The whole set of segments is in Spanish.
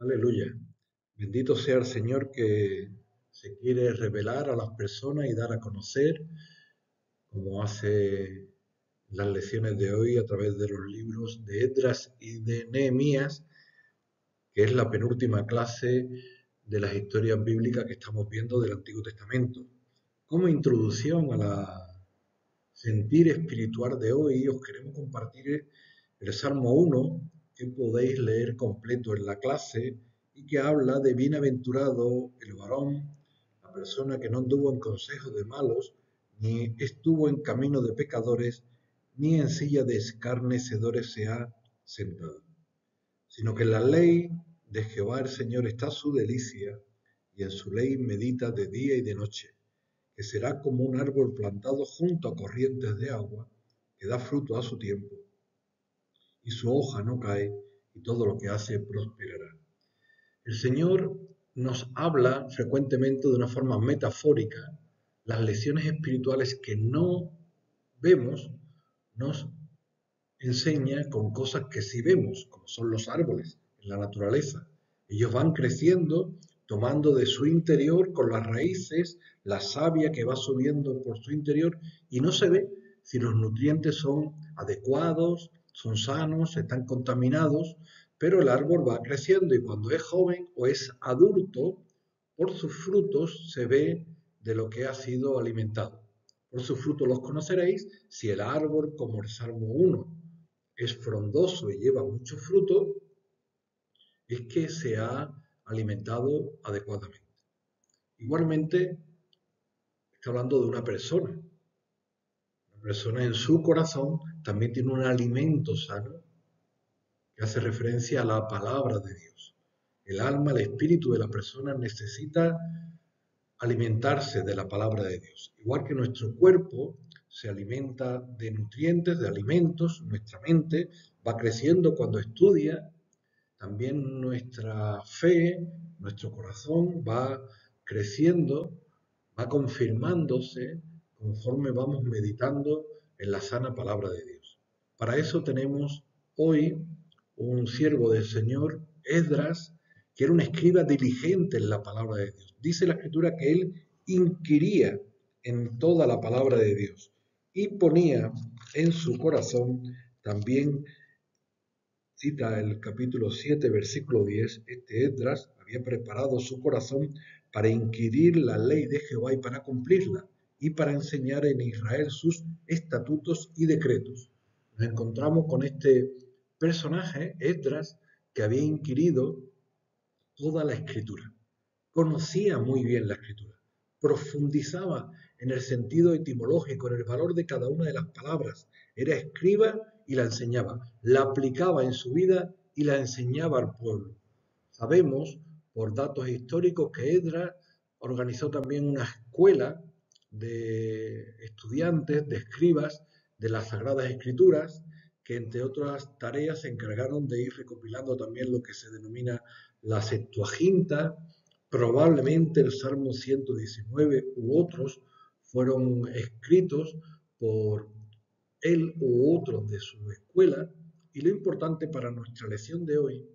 Aleluya. Bendito sea el Señor que se quiere revelar a las personas y dar a conocer, como hace las lecciones de hoy a través de los libros de Esdras y de Nehemías, que es la penúltima clase de las historias bíblicas que estamos viendo del Antiguo Testamento. Como introducción a la sentir espiritual de hoy, os queremos compartir el Salmo 1, que podéis leer completo en la clase y que habla de bienaventurado el varón, la persona que no anduvo en consejos de malos, ni estuvo en camino de pecadores, ni en silla de escarnecedores se ha sentado, sino que en la ley de Jehová el Señor está su delicia, y en su ley medita de día y de noche, que será como un árbol plantado junto a corrientes de agua, que da fruto a su tiempo, y su hoja no cae, y todo lo que hace prosperará. El Señor nos habla frecuentemente de una forma metafórica. Las lecciones espirituales que no vemos nos enseña con cosas que sí vemos, como son los árboles en la naturaleza. Ellos van creciendo, tomando de su interior con las raíces la savia que va subiendo por su interior y no se ve si los nutrientes son adecuados, son sanos, están contaminados, pero el árbol va creciendo y cuando es joven o es adulto, por sus frutos se ve de lo que ha sido alimentado. Por sus frutos los conoceréis, si el árbol, como el Salmo 1, es frondoso y lleva mucho fruto, es que se ha alimentado adecuadamente. Igualmente, está hablando de una persona. La persona en su corazón también tiene un alimento sano que hace referencia a la palabra de Dios. El alma, el espíritu de la persona necesita alimentarse de la palabra de Dios. Igual que nuestro cuerpo se alimenta de nutrientes, de alimentos, nuestra mente va creciendo cuando estudia, también nuestra fe, nuestro corazón va creciendo, va confirmándose conforme vamos meditando en la sana palabra de Dios. Para eso tenemos hoy un siervo del Señor, Esdras, que era un escriba diligente en la palabra de Dios. Dice la Escritura que él inquiría en toda la palabra de Dios y ponía en su corazón también, cita el capítulo 7, versículo 10, este Esdras había preparado su corazón para inquirir la ley de Jehová y para cumplirla, y para enseñar en Israel sus estatutos y decretos. Nos encontramos con este personaje, Esdras, que había inquirido toda la escritura. Conocía muy bien la escritura, profundizaba en el sentido etimológico, en el valor de cada una de las palabras, era escriba y la enseñaba, la aplicaba en su vida y la enseñaba al pueblo. Sabemos por datos históricos que Esdras organizó también una escuela de estudiantes, de escribas de las Sagradas Escrituras, que entre otras tareas se encargaron de ir recopilando también lo que se denomina la Septuaginta. Probablemente el Salmo 119 u otros fueron escritos por él u otros de su escuela, y lo importante para nuestra lección de hoy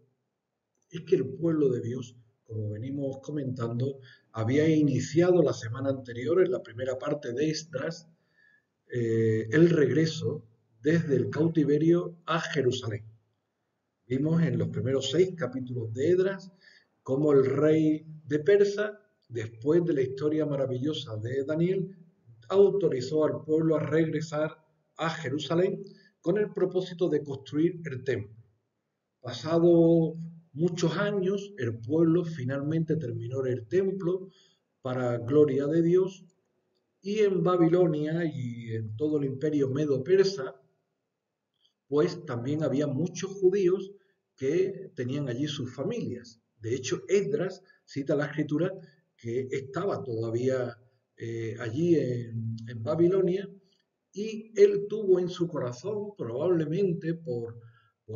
es que el pueblo de Dios, como venimos comentando, había iniciado la semana anterior, en la primera parte de Esdras, el regreso desde el cautiverio a Jerusalén. Vimos en los primeros 6 capítulos de Esdras cómo el rey de Persa, después de la historia maravillosa de Daniel, autorizó al pueblo a regresar a Jerusalén con el propósito de construir el templo. Pasado muchos años, el pueblo finalmente terminó el templo para gloria de Dios, y en Babilonia y en todo el imperio medo-persa, pues también había muchos judíos que tenían allí sus familias. De hecho, Esdras cita la escritura que estaba todavía allí en Babilonia, y él tuvo en su corazón, probablemente por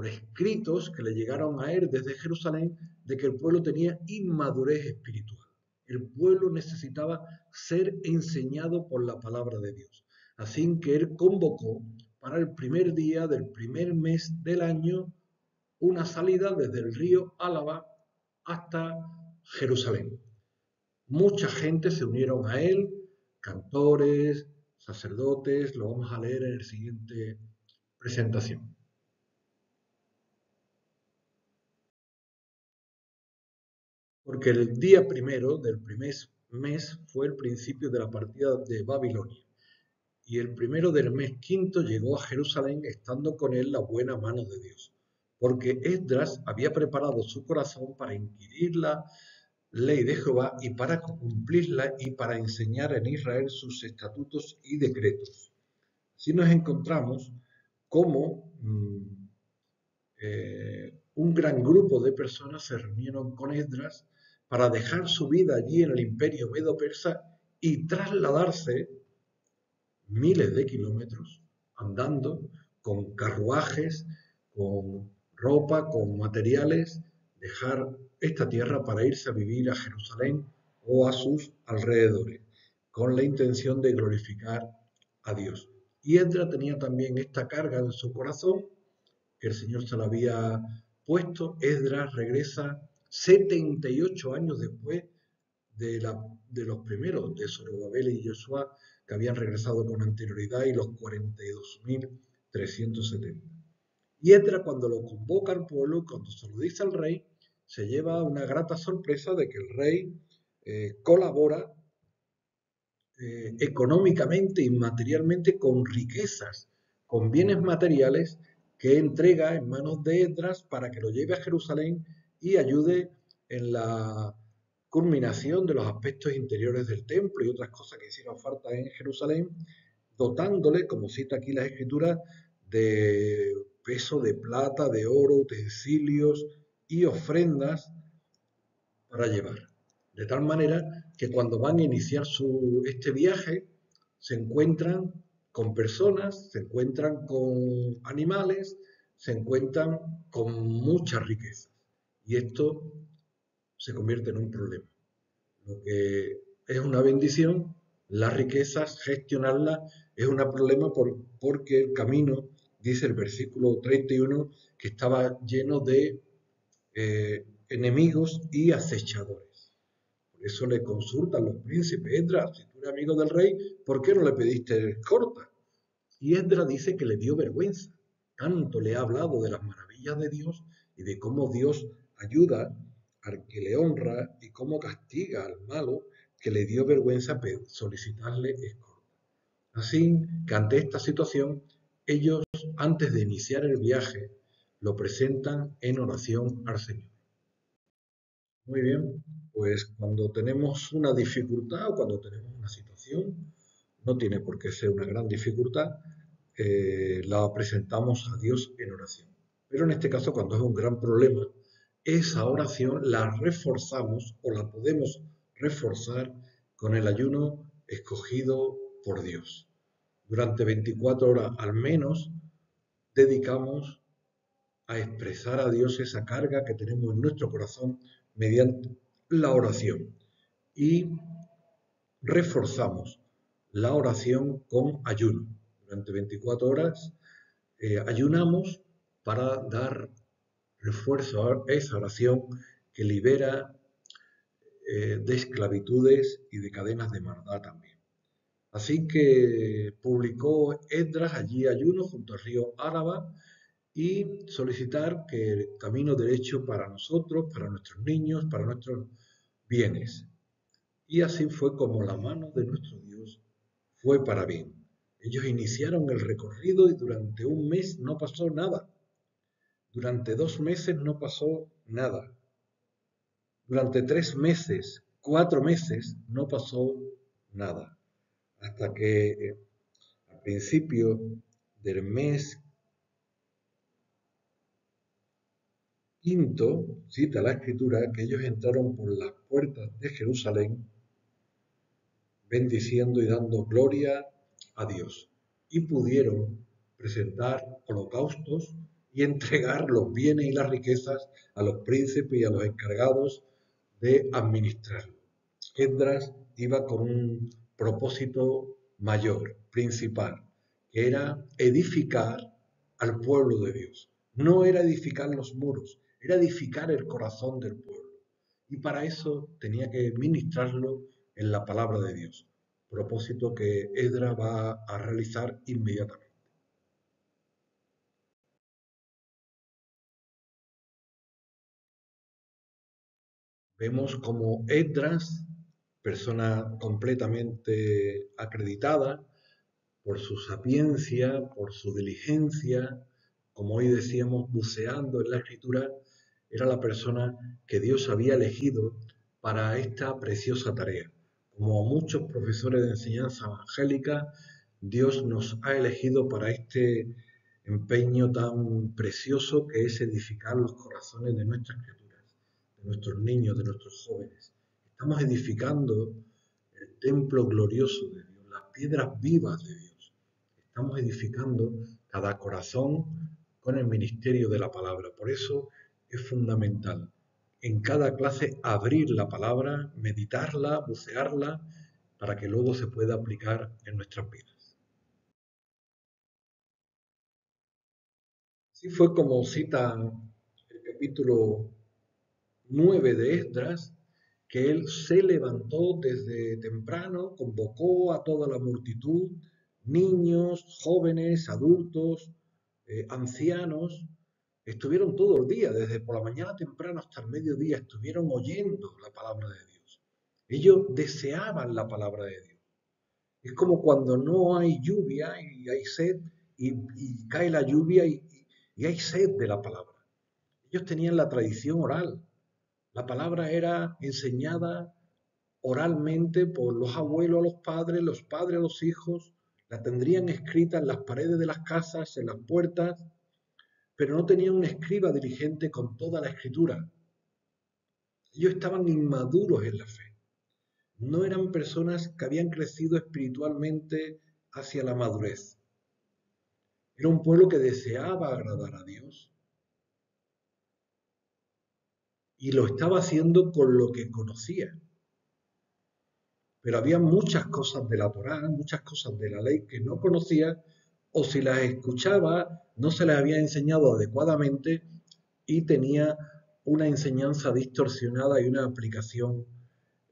escritos que le llegaron a él desde Jerusalén, de que el pueblo tenía inmadurez espiritual. El pueblo necesitaba ser enseñado por la palabra de Dios. Así que él convocó para el primer día del primer mes del año una salida desde el río Álava hasta Jerusalén. Mucha gente se unieron a él, cantores, sacerdotes, lo vamos a leer en la siguiente presentación. Porque el día primero del primer mes fue el principio de la partida de Babilonia, y el primero del mes quinto llegó a Jerusalén estando con él la buena mano de Dios, porque Esdras había preparado su corazón para inquirir la ley de Jehová y para cumplirla y para enseñar en Israel sus estatutos y decretos. Así nos encontramos como un gran grupo de personas se reunieron con Esdras para dejar su vida allí en el imperio medo-persa y trasladarse miles de kilómetros andando con carruajes, con ropa, con materiales, dejar esta tierra para irse a vivir a Jerusalén o a sus alrededores, con la intención de glorificar a Dios. Y Esdras tenía también esta carga en su corazón, que el Señor se la había puesto. Esdras regresa 78 años después de los primeros, de Zorobabel y Josué, que habían regresado con anterioridad, y los 42.370. Y Esdras, cuando lo convoca al pueblo, cuando se lo dice al rey, se lleva una grata sorpresa de que el rey colabora económicamente y materialmente con riquezas, con bienes materiales que entrega en manos de Esdras para que lo lleve a Jerusalén y ayude en la culminación de los aspectos interiores del templo y otras cosas que hicieron falta en Jerusalén, dotándole, como cita aquí la escritura, de peso de plata, de oro, utensilios y ofrendas para llevar. De tal manera que cuando van a iniciar este viaje, se encuentran con personas, se encuentran con animales, se encuentran con muchas riquezas. Y esto se convierte en un problema. Lo que es una bendición, las riquezas, gestionarlas es un problema porque el camino, dice el versículo 31, que estaba lleno de enemigos y acechadores. Por eso le consultan los príncipes: Esdras, si tú eres amigo del rey, ¿por qué no le pediste escorta? Y Esdras dice que le dio vergüenza. Tanto le ha hablado de las maravillas de Dios y de cómo Dios ayuda al que le honra y cómo castiga al malo, que le dio vergüenza solicitarle escorta. Así que ante esta situación, ellos, antes de iniciar el viaje, lo presentan en oración al Señor. Muy bien, pues cuando tenemos una dificultad o cuando tenemos una situación, no tiene por qué ser una gran dificultad, la presentamos a Dios en oración. Pero en este caso, cuando es un gran problema, esa oración la reforzamos o la podemos reforzar con el ayuno escogido por Dios. Durante 24 horas al menos dedicamos a expresar a Dios esa carga que tenemos en nuestro corazón mediante la oración. Y reforzamos la oración con ayuno. Durante 24 horas ayunamos para dar refuerzo a esa oración que libera de esclavitudes y de cadenas de maldad también. Así que publicó Esdras allí ayuno junto al río Áraba, y solicitar que el camino derecho para nosotros, para nuestros niños, para nuestros bienes. Y así fue como la mano de nuestro Dios fue para bien. Ellos iniciaron el recorrido y durante un mes no pasó nada. Durante 2 meses no pasó nada. Durante 3 meses, 4 meses no pasó nada. Hasta que al principio del mes quinto, cita la escritura que ellos entraron por las puertas de Jerusalén bendiciendo y dando gloria a Dios, y pudieron presentar holocaustos y entregar los bienes y las riquezas a los príncipes y a los encargados de administrarlo. Esdras iba con un propósito mayor, principal, que era edificar al pueblo de Dios. No era edificar los muros, era edificar el corazón del pueblo. y para eso tenía que ministrarlo en la palabra de Dios, propósito que Esdras va a realizar inmediatamente. Vemos como Esdras, persona completamente acreditada por su sapiencia, por su diligencia, como hoy decíamos, buceando en la escritura, era la persona que Dios había elegido para esta preciosa tarea. Como a muchos profesores de enseñanza evangélica, Dios nos ha elegido para este empeño tan precioso que es edificar los corazones de nuestras criaturas, de nuestros niños, de nuestros jóvenes. Estamos edificando el templo glorioso de Dios, las piedras vivas de Dios. Estamos edificando cada corazón con el ministerio de la palabra. Por eso es fundamental en cada clase abrir la palabra, meditarla, bucearla, para que luego se pueda aplicar en nuestras vidas. Así fue como cita el capítulo 9 de Esdras, que él se levantó desde temprano, convocó a toda la multitud, niños, jóvenes, adultos, ancianos, estuvieron todo el día, desde por la mañana temprano hasta el mediodía, estuvieron oyendo la palabra de Dios. Ellos deseaban la palabra de Dios. Es como cuando no hay lluvia y hay sed, y cae la lluvia y hay sed de la palabra. Ellos tenían la tradición oral. La palabra era enseñada oralmente por los abuelos a los padres a los hijos, la tendrían escrita en las paredes de las casas, en las puertas, pero no tenían un escriba dirigente con toda la escritura. Ellos estaban inmaduros en la fe. No eran personas que habían crecido espiritualmente hacia la madurez. Era un pueblo que deseaba agradar a Dios y lo estaba haciendo con lo que conocía. Pero había muchas cosas de la Torá, muchas cosas de la ley que no conocía, o si las escuchaba no se les había enseñado adecuadamente y tenía una enseñanza distorsionada y una aplicación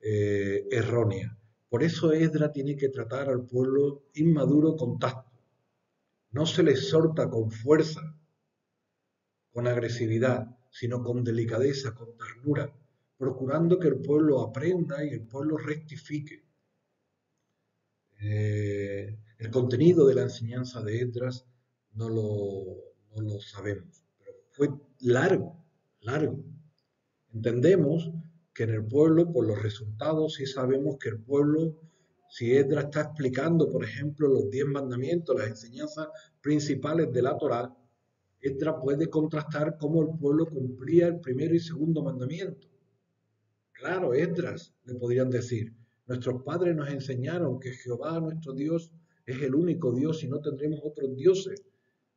errónea. Por eso Esdras tiene que tratar al pueblo inmaduro con tacto. No se le exhorta con fuerza, con agresividad, sino con delicadeza, con ternura, procurando que el pueblo aprenda y el pueblo rectifique. El contenido de la enseñanza de Esdras no lo sabemos, pero fue largo, largo. Entendemos que en el pueblo, por los resultados, sí sabemos que el pueblo, si Esdras está explicando, por ejemplo, los 10 mandamientos, las enseñanzas principales de la Torá, Esdras puede contrastar cómo el pueblo cumplía el primero y segundo mandamiento. Claro, Esdras, le podrían decir, nuestros padres nos enseñaron que Jehová nuestro Dios es el único Dios y no tendremos otros dioses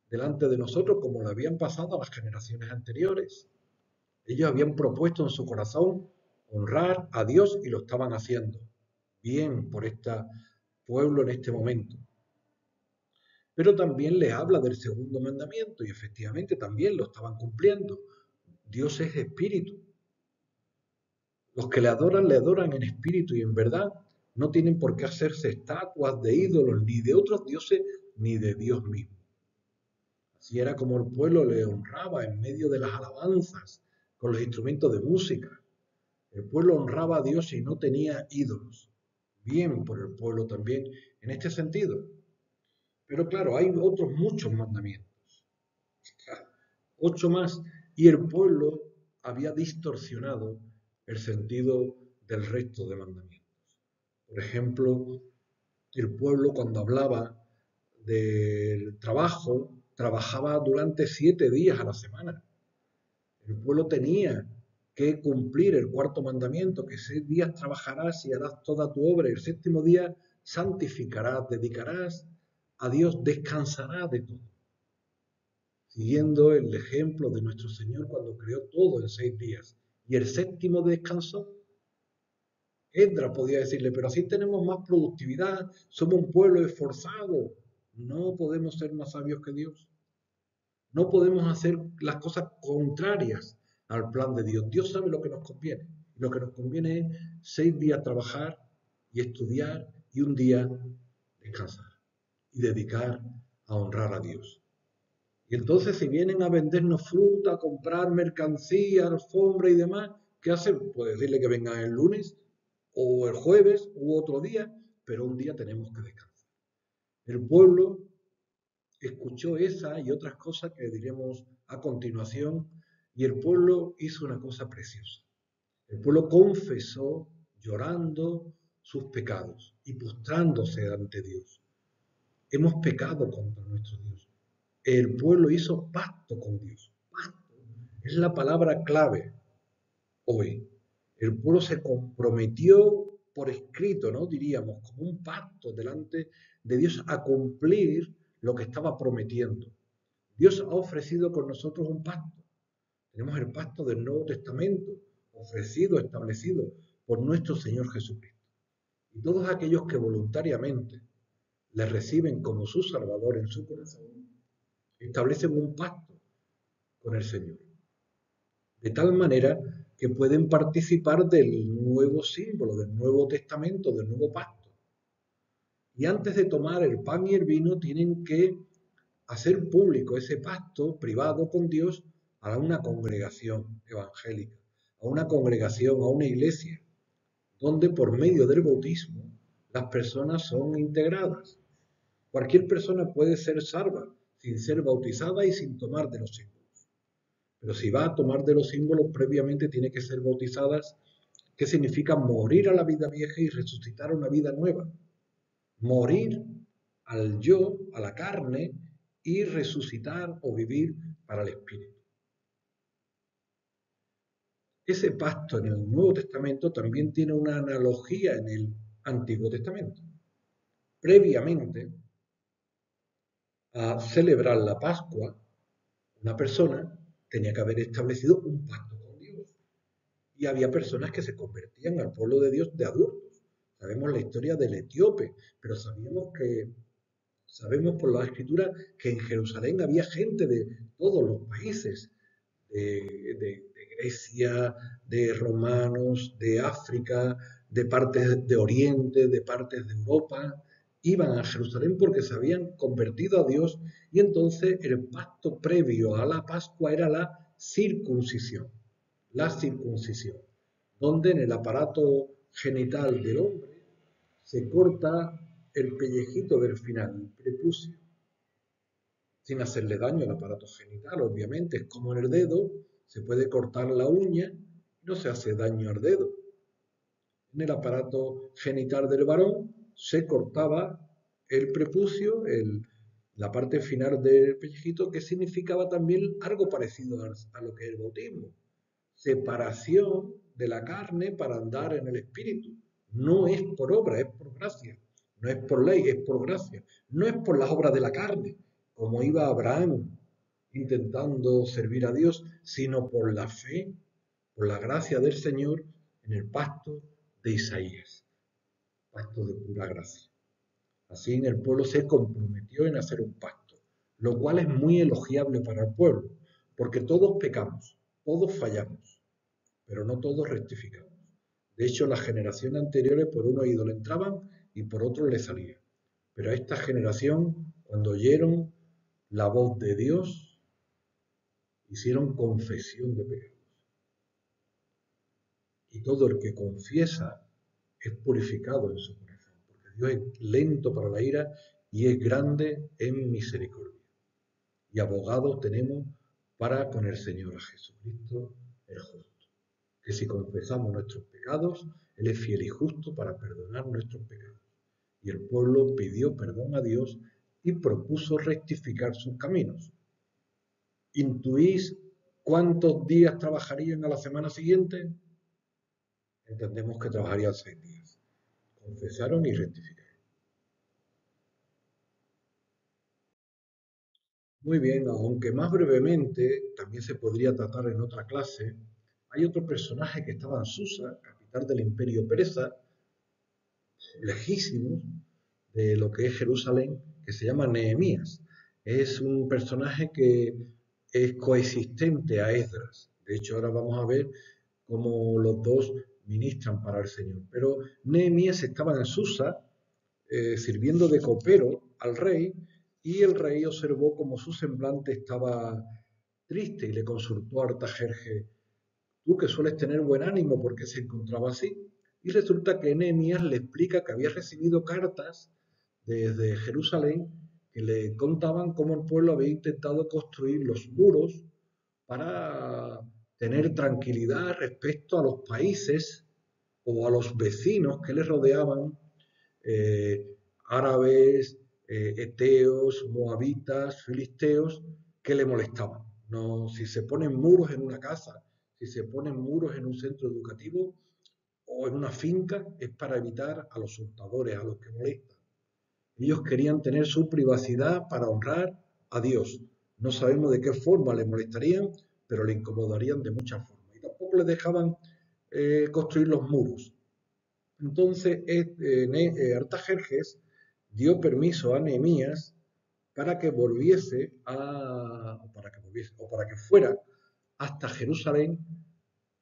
delante de nosotros como lo habían pasado a las generaciones anteriores. Ellos habían propuesto en su corazón honrar a Dios y lo estaban haciendo bien por este pueblo en este momento. Pero también les habla del segundo mandamiento y efectivamente también lo estaban cumpliendo. Dios es espíritu. Los que le adoran en espíritu y en verdad, no tienen por qué hacerse estatuas de ídolos, ni de otros dioses, ni de Dios mismo. Así era como el pueblo le honraba en medio de las alabanzas, con los instrumentos de música. El pueblo honraba a Dios y no tenía ídolos. Bien por el pueblo también en este sentido. Pero claro, hay otros muchos mandamientos. 8 más. Y el pueblo había distorsionado el sentido del resto de mandamientos. Por ejemplo, el pueblo cuando hablaba del trabajo, trabajaba durante 7 días a la semana. El pueblo tenía que cumplir el cuarto mandamiento, que 6 días trabajarás y harás toda tu obra, y el séptimo día santificarás, dedicarás a Dios, descansarás de todo. Siguiendo el ejemplo de nuestro Señor cuando creó todo en 6 días. Y el séptimo descansó. Esdras podía decirle, pero así tenemos más productividad, somos un pueblo esforzado. No podemos ser más sabios que Dios. No podemos hacer las cosas contrarias al plan de Dios. Dios sabe lo que nos conviene. Lo que nos conviene es 6 días trabajar y estudiar y un día descansar y dedicar a honrar a Dios. Y entonces si vienen a vendernos fruta, a comprar mercancía, alfombra y demás, ¿qué hacen? Pues decirle que vengan el lunes o el jueves u otro día, pero un día tenemos que descansar. El pueblo escuchó esa y otras cosas que diremos a continuación, y el pueblo hizo una cosa preciosa. El pueblo confesó llorando sus pecados y postrándose ante Dios. Hemos pecado contra nuestro Dios. El pueblo hizo pacto con Dios. Pacto es la palabra clave hoy. El pueblo se comprometió por escrito, ¿no? Diríamos, como un pacto delante de Dios a cumplir lo que estaba prometiendo. Dios ha ofrecido con nosotros un pacto. Tenemos el pacto del Nuevo Testamento, ofrecido, establecido por nuestro Señor Jesucristo. Y todos aquellos que voluntariamente le reciben como su Salvador en su corazón, establecen un pacto con el Señor. De tal manera que pueden participar del nuevo símbolo, del Nuevo Testamento, del nuevo pacto. Y antes de tomar el pan y el vino, tienen que hacer público ese pacto privado con Dios a una congregación evangélica, a una congregación, a una iglesia, donde por medio del bautismo las personas son integradas. Cualquier persona puede ser salva sin ser bautizada y sin tomar de los símbolos. Pero si va a tomar de los símbolos, previamente tiene que ser bautizadas, que significa morir a la vida vieja y resucitar a una vida nueva. Morir al yo, a la carne, y resucitar o vivir para el Espíritu. Ese pacto en el Nuevo Testamento también tiene una analogía en el Antiguo Testamento. Previamente a celebrar la Pascua, una persona tenía que haber establecido un pacto con Dios. Y había personas que se convertían al pueblo de Dios de adultos. Sabemos la historia del etíope, pero sabemos por la escritura que en Jerusalén había gente de todos los países, de Grecia, de romanos, de África, de partes de Oriente, de partes de Europa. Iban a Jerusalén porque se habían convertido a Dios y entonces el pacto previo a la Pascua era la circuncisión, donde en el aparato genital del hombre se corta el pellejito del final, el prepucio, sin hacerle daño al aparato genital, obviamente. Es como en el dedo, se puede cortar la uña y no se hace daño al dedo. En el aparato genital del varón se cortaba el prepucio, la parte final del pellejito, que significaba también algo parecido a lo que es el bautismo. Separación de la carne para andar en el espíritu. No es por obra, es por gracia. No es por ley, es por gracia. No es por las obras de la carne, como iba Abraham intentando servir a Dios, sino por la fe, por la gracia del Señor en el pacto de Isaías, pacto de pura gracia. Así el pueblo se comprometió en hacer un pacto, lo cual es muy elogiable para el pueblo, porque todos pecamos, todos fallamos, pero no todos rectificamos. De hecho, las generaciones anteriores por unos ídolos entraban y por otros les salían. Pero a esta generación, cuando oyeron la voz de Dios, hicieron confesión de pecados. Y todo el que confiesa es purificado en su corazón, porque Dios es lento para la ira y es grande en misericordia. Y abogados tenemos para con el Señor, a Jesucristo el justo, que si confesamos nuestros pecados, Él es fiel y justo para perdonar nuestros pecados. Y el pueblo pidió perdón a Dios y propuso rectificar sus caminos. ¿Intuís cuántos días trabajarían a la semana siguiente? Entendemos que trabajarían 6 días. Confesaron y rectificaron. Muy bien, aunque más brevemente, también se podría tratar en otra clase, hay otro personaje que estaba en Susa, capital del imperio persa, lejísimos de lo que es Jerusalén, que se llama Nehemías. Es un personaje que es coexistente a Esdras. De hecho, ahora vamos a ver cómo los dos ministran para el Señor. Pero Nehemías estaba en Susa, sirviendo de copero al rey, y el rey observó cómo su semblante estaba triste y le consultó a Artajerjes: tú que sueles tener buen ánimo, ¿por qué se encontraba así? Y resulta que Nehemías le explica que había recibido cartas desde Jerusalén que le contaban cómo el pueblo había intentado construir los muros para tener tranquilidad respecto a los países o a los vecinos que le rodeaban, eh, árabes, eteos, moabitas, filisteos, que le molestaban. No, si se ponen muros en una casa, si se ponen muros en un centro educativo o en una finca, es para evitar a los hurtadores, a los que molestan. Ellos querían tener su privacidad para honrar a Dios. No sabemos de qué forma les molestarían, pero le incomodarían de muchas formas. Y tampoco les dejaban construir los muros. Entonces, Artajerjes dio permiso a Nehemías para que volviese o para que fuera hasta Jerusalén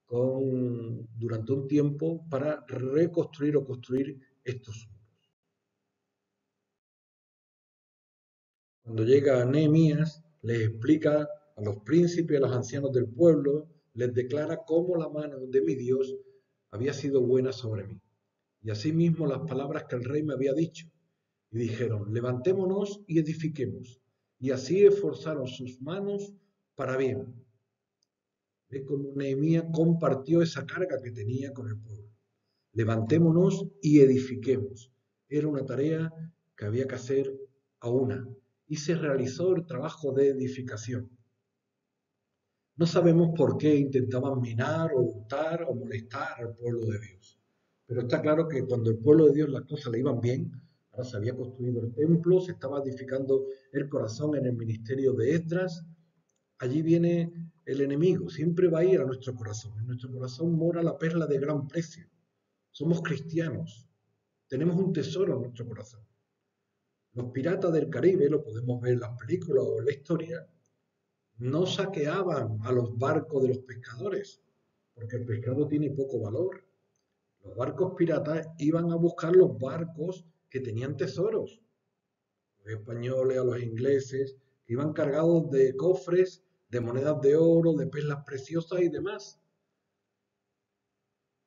durante un tiempo para reconstruir o construir estos muros. Cuando llega Nehemías, les explica a los príncipes y a los ancianos del pueblo, les declara cómo la mano de mi Dios había sido buena sobre mí. Y asimismo las palabras que el rey me había dicho. Y dijeron: levantémonos y edifiquemos. Y así esforzaron sus manos para bien. Es como Nehemías compartió esa carga que tenía con el pueblo. Levantémonos y edifiquemos. Era una tarea que había que hacer a una. Y se realizó el trabajo de edificación. No sabemos por qué intentaban minar o hurtar o molestar al pueblo de Dios. Pero está claro que cuando el pueblo de Dios las cosas le iban bien, ahora se había construido el templo, se estaba edificando el corazón en el ministerio de Esdras, allí viene el enemigo, siempre va a ir a nuestro corazón. En nuestro corazón mora la perla de gran precio. Somos cristianos, tenemos un tesoro en nuestro corazón. Los piratas del Caribe, lo podemos ver en las películas o en la historia, no saqueaban a los barcos de los pescadores, porque el pescado tiene poco valor. Los barcos piratas iban a buscar los barcos que tenían tesoros. Los españoles, a los ingleses, que iban cargados de cofres, de monedas de oro, de perlas preciosas y demás.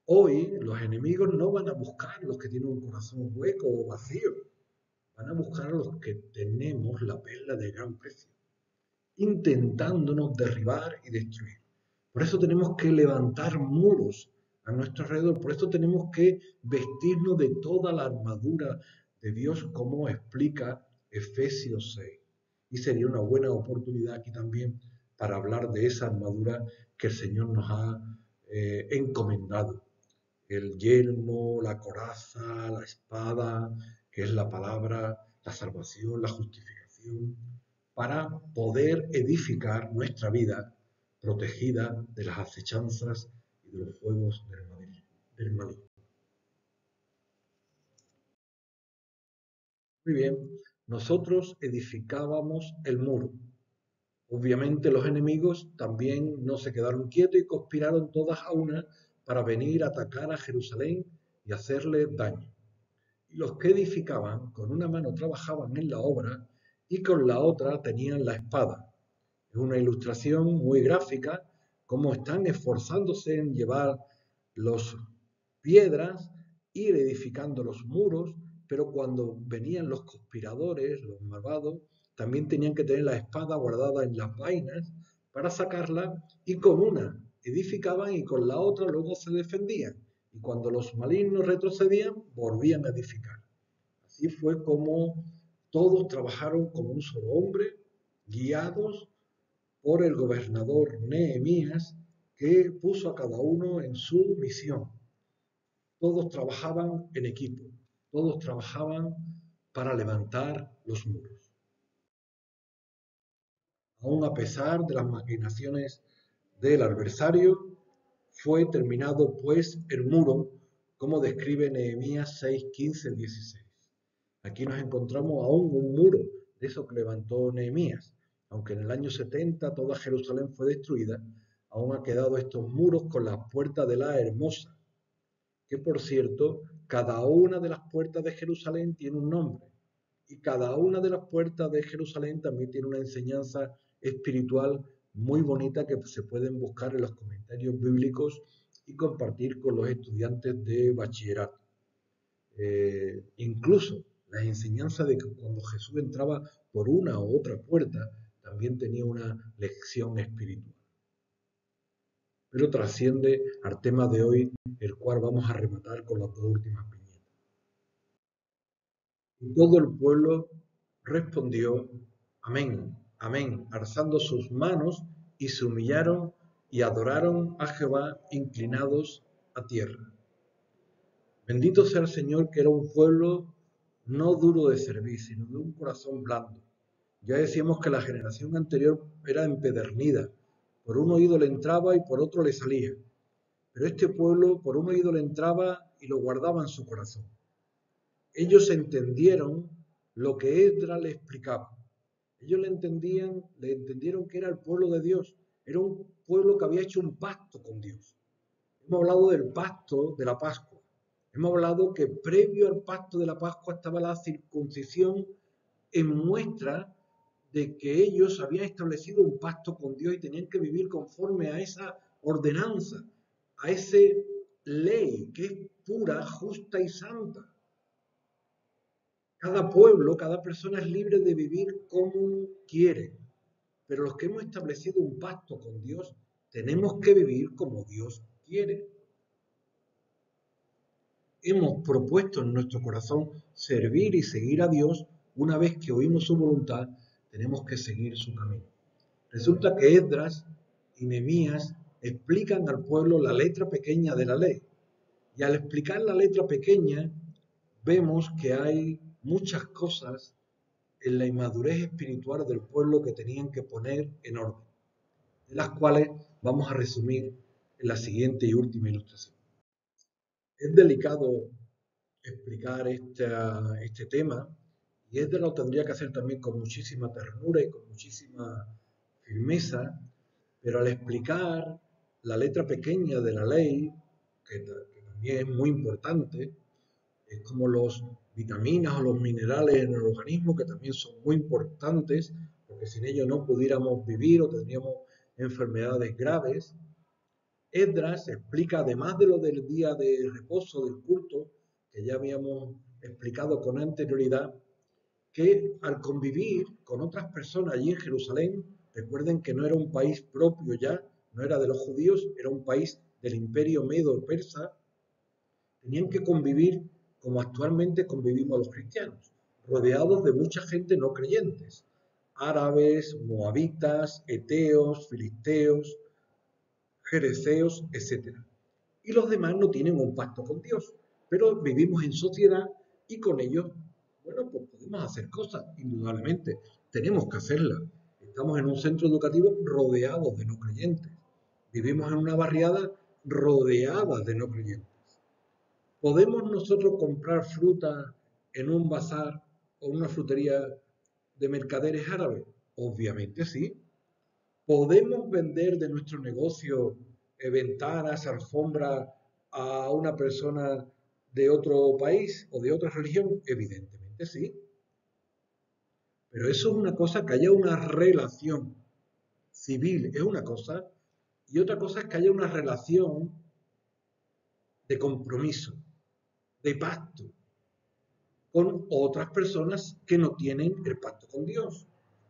Hoy los enemigos no van a buscar los que tienen un corazón hueco o vacío, van a buscar a los que tenemos la perla de gran precio, intentándonos derribar y destruir. Por eso tenemos que levantar muros a nuestro alrededor, por eso tenemos que vestirnos de toda la armadura de Dios, como explica Efesios 6. Y sería una buena oportunidad aquí también para hablar de esa armadura que el Señor nos ha encomendado. El yelmo, la coraza, la espada, que es la palabra, la salvación, la justificación, para poder edificar nuestra vida protegida de las acechanzas y de los fuegos del maligno. Muy bien, nosotros edificábamos el muro. Obviamente los enemigos también no se quedaron quietos y conspiraron todas a una para venir a atacar a Jerusalén y hacerle daño. Y los que edificaban, con una mano trabajaban en la obra y con la otra tenían la espada. Es una ilustración muy gráfica, cómo están esforzándose en llevar las piedras, ir edificando los muros, pero cuando venían los conspiradores, los malvados, también tenían que tener la espada guardada en las vainas para sacarla, y con una edificaban y con la otra luego se defendían. Y cuando los malignos retrocedían, volvían a edificar. Así fue como todos trabajaron como un solo hombre, guiados por el gobernador Nehemías, que puso a cada uno en su misión. Todos trabajaban en equipo, todos trabajaban para levantar los muros. Aún a pesar de las maquinaciones del adversario, fue terminado pues el muro, como describe Nehemías 6, 15, 16. Aquí nos encontramos aún un muro de eso que levantó Nehemías. Aunque en el año 70 toda Jerusalén fue destruida, aún ha quedado estos muros con las puertas de la hermosa, que por cierto, cada una de las puertas de Jerusalén tiene un nombre, y cada una de las puertas de Jerusalén también tiene una enseñanza espiritual muy bonita que se pueden buscar en los comentarios bíblicos y compartir con los estudiantes de bachillerato. Incluso la enseñanza de que cuando Jesús entraba por una u otra puerta, también tenía una lección espiritual. Pero trasciende al tema de hoy, el cual vamos a rematar con las dos últimas viñetas. Y todo el pueblo respondió, amén, amén, alzando sus manos, y se humillaron y adoraron a Jehová inclinados a tierra. Bendito sea el Señor, que era un pueblo no duro de servir, sino de un corazón blando. Ya decíamos que la generación anterior era empedernida. Por un oído le entraba y por otro le salía. Pero este pueblo por un oído le entraba y lo guardaba en su corazón. Ellos entendieron lo que Esdras le explicaba. Ellos le entendieron que era el pueblo de Dios. Era un pueblo que había hecho un pacto con Dios. Hemos hablado del pacto de la Pascua. Hemos hablado que previo al pacto de la Pascua estaba la circuncisión en muestra de que ellos habían establecido un pacto con Dios y tenían que vivir conforme a esa ordenanza, a esa ley que es pura, justa y santa. Cada pueblo, cada persona es libre de vivir como quiere, pero los que hemos establecido un pacto con Dios, tenemos que vivir como Dios quiere. Hemos propuesto en nuestro corazón servir y seguir a Dios. Una vez que oímos su voluntad, tenemos que seguir su camino. Resulta que Esdras y Nehemías explican al pueblo la letra pequeña de la ley. Y al explicar la letra pequeña, vemos que hay muchas cosas en la inmadurez espiritual del pueblo que tenían que poner en orden, de las cuales vamos a resumir en la siguiente y última ilustración. Es delicado explicar este tema, y Esdras lo tendría que hacer también con muchísima ternura y con muchísima firmeza, pero al explicar la letra pequeña de la ley, que también es muy importante, es como los vitaminas o los minerales en el organismo, que también son muy importantes, porque sin ellos no pudiéramos vivir o tendríamos enfermedades graves. Esdras explica, además de lo del día de reposo del culto, que ya habíamos explicado con anterioridad, que al convivir con otras personas allí en Jerusalén, recuerden que no era un país propio ya, no era de los judíos, era un país del imperio medo-persa, tenían que convivir como actualmente convivimos los cristianos, rodeados de mucha gente no creyentes, árabes, moabitas, eteos, filisteos, jereceos, etc. Y los demás no tienen un pacto con Dios, pero vivimos en sociedad y con ellos, bueno, pues podemos hacer cosas, indudablemente, tenemos que hacerlas. Estamos en un centro educativo rodeados de no creyentes, vivimos en una barriada rodeada de no creyentes. ¿Podemos nosotros comprar fruta en un bazar o una frutería de mercaderes árabes? Obviamente sí. ¿Podemos vender de nuestro negocio ventanas, alfombras a una persona de otro país o de otra religión? Evidentemente sí. Pero eso es una cosa, que haya una relación civil, es una cosa, y otra cosa es que haya una relación de compromiso, de pacto, con otras personas que no tienen el pacto con Dios,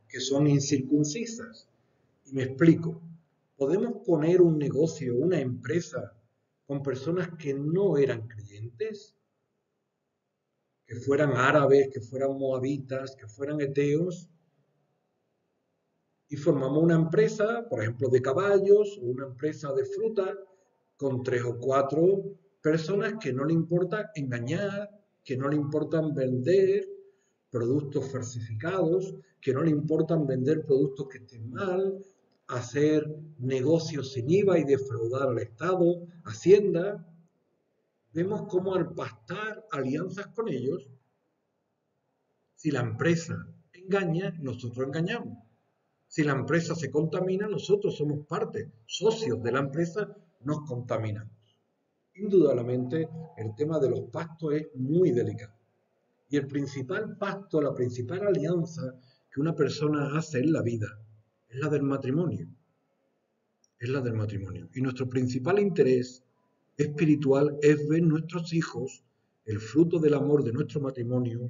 que son incircuncisas. Y me explico. ¿Podemos poner un negocio, una empresa, con personas que no eran creyentes? Que fueran árabes, que fueran moabitas, que fueran eteos. Y formamos una empresa, por ejemplo, de caballos, o una empresa de fruta, con 3 o 4 personas que no le importa engañar, que no le importan vender productos falsificados, que no le importan vender productos que estén mal, hacer negocios sin IVA y defraudar al Estado, Hacienda. Vemos cómo al pactar alianzas con ellos, si la empresa engaña, nosotros engañamos. Si la empresa se contamina, nosotros somos parte, socios de la empresa, nos contaminamos. Indudablemente, el tema de los pactos es muy delicado. Y el principal pacto, la principal alianza que una persona hace en la vida es la del matrimonio. Es la del matrimonio. Y nuestro principal interés espiritual es ver nuestros hijos, el fruto del amor de nuestro matrimonio,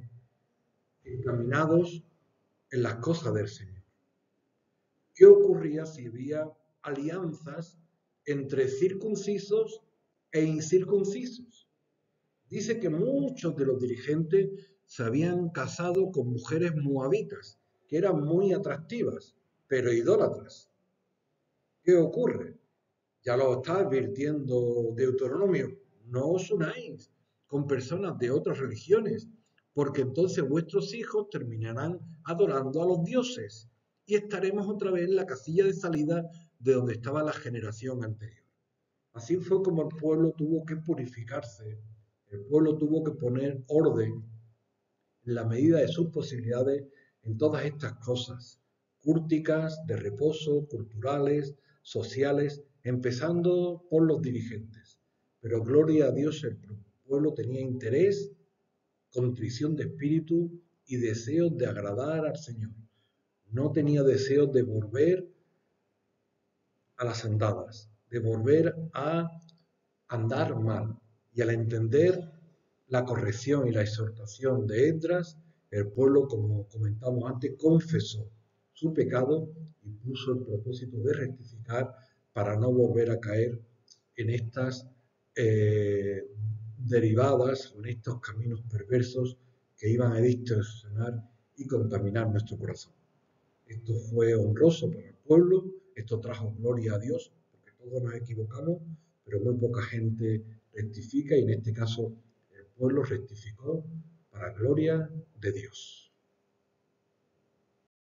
encaminados en las cosas del Señor. ¿Qué ocurría si había alianzas entre circuncisos e incircuncisos? Dice que muchos de los dirigentes se habían casado con mujeres moabitas, que eran muy atractivas, pero idólatras. ¿Qué ocurre? Ya lo está advirtiendo Deuteronomio. No os unáis con personas de otras religiones, porque entonces vuestros hijos terminarán adorando a los dioses y estaremos otra vez en la casilla de salida de donde estaba la generación anterior. Así fue como el pueblo tuvo que purificarse, el pueblo tuvo que poner orden en la medida de sus posibilidades en todas estas cosas, cúrticas, de reposo, culturales, sociales, empezando por los dirigentes. Pero gloria a Dios, el pueblo tenía interés, contrición de espíritu y deseos de agradar al Señor. No tenía deseos de volver a las andadas, de volver a andar mal. Y al entender la corrección y la exhortación de Esdras, el pueblo, como comentamos antes, confesó su pecado y puso el propósito de rectificar para no volver a caer en estas derivadas o en estos caminos perversos que iban a distorsionar y contaminar nuestro corazón. Esto fue honroso para el pueblo, esto trajo gloria a Dios, porque todos nos equivocamos, pero muy poca gente rectifica y en este caso el pueblo rectificó para gloria de Dios.